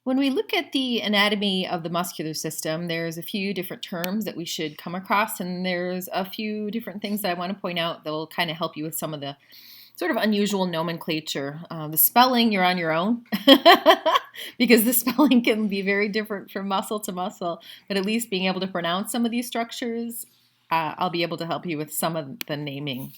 When we look at the anatomy of the muscular system, there's a few different terms that we should come across, and there's a few different things that I want to point out that will kind of help you with some of the sort of unusual nomenclature. The spelling, you're on your own because the spelling can be very different from muscle to muscle, but at least being able to pronounce some of these structures, I'll be able to help you with some of the naming.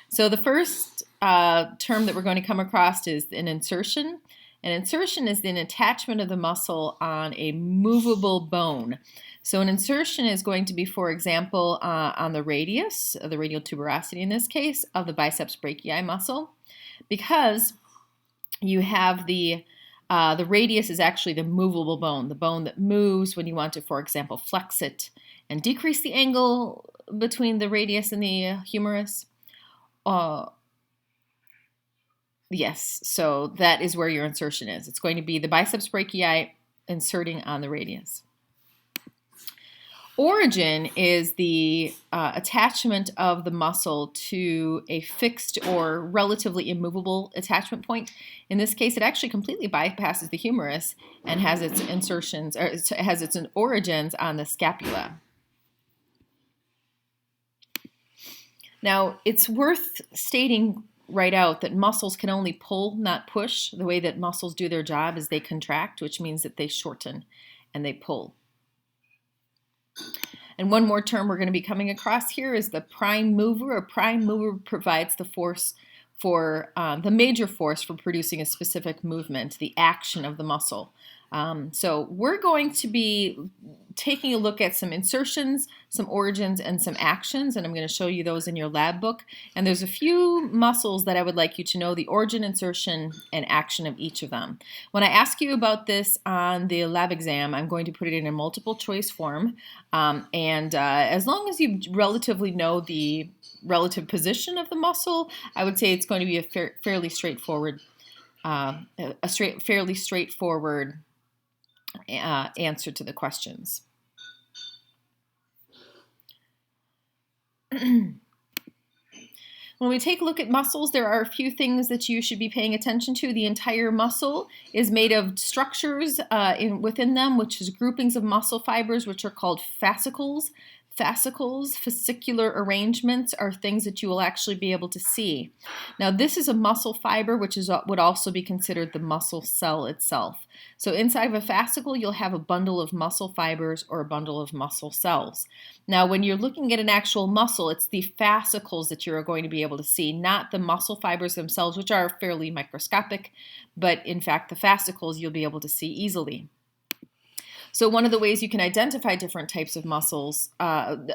So the first term that we're going to come across is an insertion. An insertion is an attachment of the muscle on a movable bone. So an insertion is going to be, for example, on the radius, the radial tuberosity in this case, of the biceps brachii muscle, because you have the radius is actually the movable bone, the bone that moves when you want to, for example, flex it and decrease the angle between the radius and the humerus. Yes, so that is where your insertion is. It's going to be the biceps brachii inserting on the radius. Origin is the attachment of the muscle to a fixed or relatively immovable attachment point. In this case, it actually completely bypasses the humerus and has its insertions, or it has its origins on the scapula. Now, it's worth stating right out that muscles can only pull, not push. The way that muscles do their job is they contract, which means that they shorten and they pull. And one more term we're going to be coming across here is the prime mover. A prime mover provides the force for the major force for producing a specific movement, the action of the muscle. So we're going to be taking a look at some insertions, some origins, and some actions, and I'm going to show you those in your lab book. And there's a few muscles that I would like you to know the origin, insertion, and action of each of them. When I ask you about this on the lab exam, I'm going to put it in a multiple choice form, as long as you relatively know the relative position of the muscle, I would say it's going to be a fairly straightforward answer to the questions. When we take a look at muscles, there are a few things that you should be paying attention to. The entire muscle is made of structures within them, which is groupings of muscle fibers, which are called fascicles. Fascicular arrangements are things that you will actually be able to see. Now, this is a muscle fiber, which would also be considered the muscle cell itself. So inside of a fascicle, you'll have a bundle of muscle fibers or a bundle of muscle cells. Now, when you're looking at an actual muscle, it's the fascicles that you're going to be able to see, not the muscle fibers themselves, which are fairly microscopic, but in fact, the fascicles you'll be able to see easily. So one of the ways you can identify different types of muscles would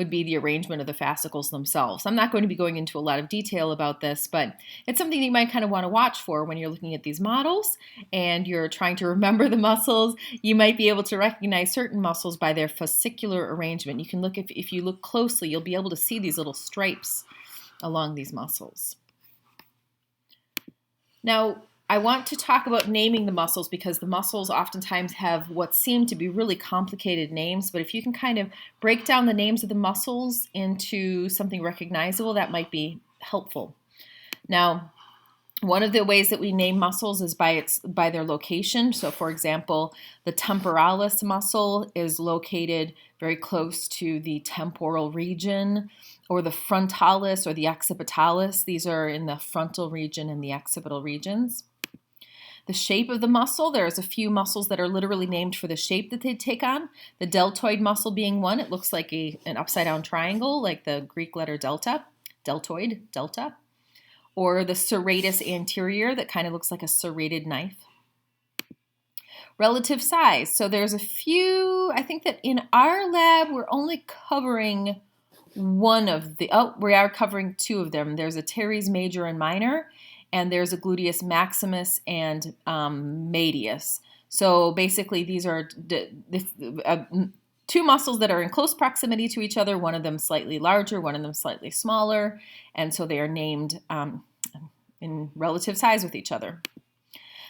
be the arrangement of the fascicles themselves. I'm not going to be going into a lot of detail about this, but it's something you might kind of want to watch for when you're looking at these models and you're trying to remember the muscles. You might be able to recognize certain muscles by their fascicular arrangement. You can look, if you look closely, you'll be able to see these little stripes along these muscles. Now, I want to talk about naming the muscles because the muscles oftentimes have what seem to be really complicated names, but if you can kind of break down the names of the muscles into something recognizable, that might be helpful. Now, one of the ways that we name muscles is by their location. So, for example, the temporalis muscle is located very close to the temporal region, or the frontalis or the occipitalis. These are in the frontal region and the occipital regions. The shape of the muscle, there's a few muscles that are literally named for the shape that they take on. The deltoid muscle being one. It looks like an upside-down triangle, like the Greek letter delta, deltoid, delta. Or the serratus anterior, that kind of looks like a serrated knife. Relative size. So there's a few, I think that in our lab, we're only covering we are covering two of them. There's a teres major and minor, and there's a gluteus maximus and medius. So basically these are two muscles that are in close proximity to each other, one of them slightly larger, one of them slightly smaller, and so they are named in relative size with each other.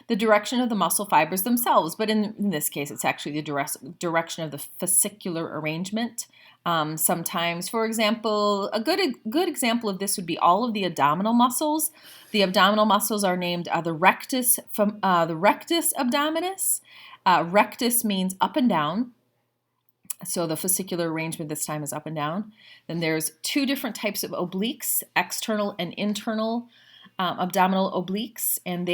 the direction of the muscle fibers themselves, but in this case, it's actually the direction of the fascicular arrangement. Sometimes, for example, a good example of this would be all of the abdominal muscles. The abdominal muscles are named the rectus abdominis. Rectus means up and down. So the fascicular arrangement this time is up and down. Then there's two different types of obliques, external and internal abdominal obliques, and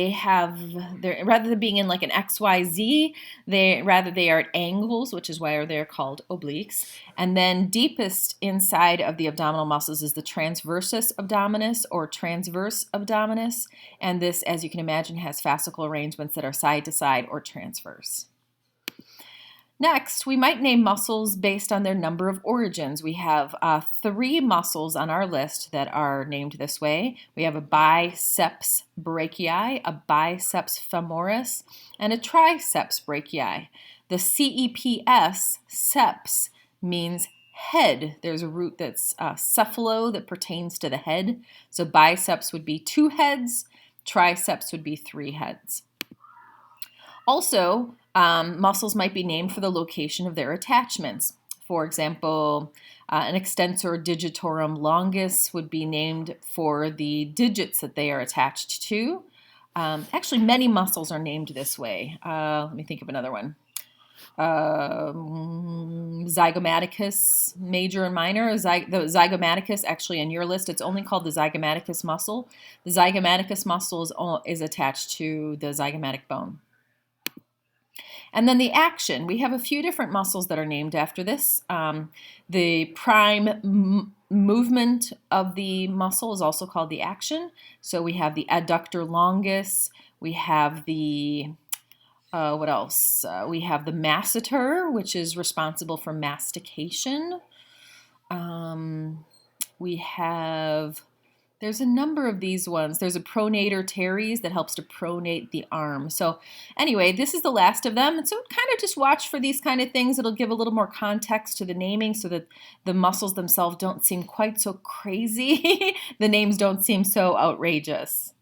rather than being in like an XYZ, they are at angles, which is why they're called obliques. And then deepest inside of the abdominal muscles is the transversus abdominis or transverse abdominis, and this, as you can imagine, has fascicle arrangements that are side to side or transverse. Next, we might name muscles based on their number of origins. We have 3 muscles on our list that are named this way. We have a biceps brachii, a biceps femoris, and a triceps brachii. The CEPS, seps, means head. There's a root that's cephalo that pertains to the head. So biceps would be 2 heads, triceps would be 3 heads. Also, muscles might be named for the location of their attachments. For example, an extensor digitorum longus would be named for the digits that they are attached to. Actually, many muscles are named this way. Let me think of another one. Zygomaticus, major and minor. The zygomaticus, actually on your list, it's only called the zygomaticus muscle. The zygomaticus muscle is attached to the zygomatic bone. And then the action, we have a few different muscles that are named after this. The prime movement of the muscle is also called the action. So we have the adductor longus, we have the, what else? We have the masseter, which is responsible for mastication. There's a number of these ones. There's a pronator teres that helps to pronate the arm. So anyway, this is the last of them. And so kind of just watch for these kind of things. It'll give a little more context to the naming so that the muscles themselves don't seem quite so crazy. The names don't seem so outrageous.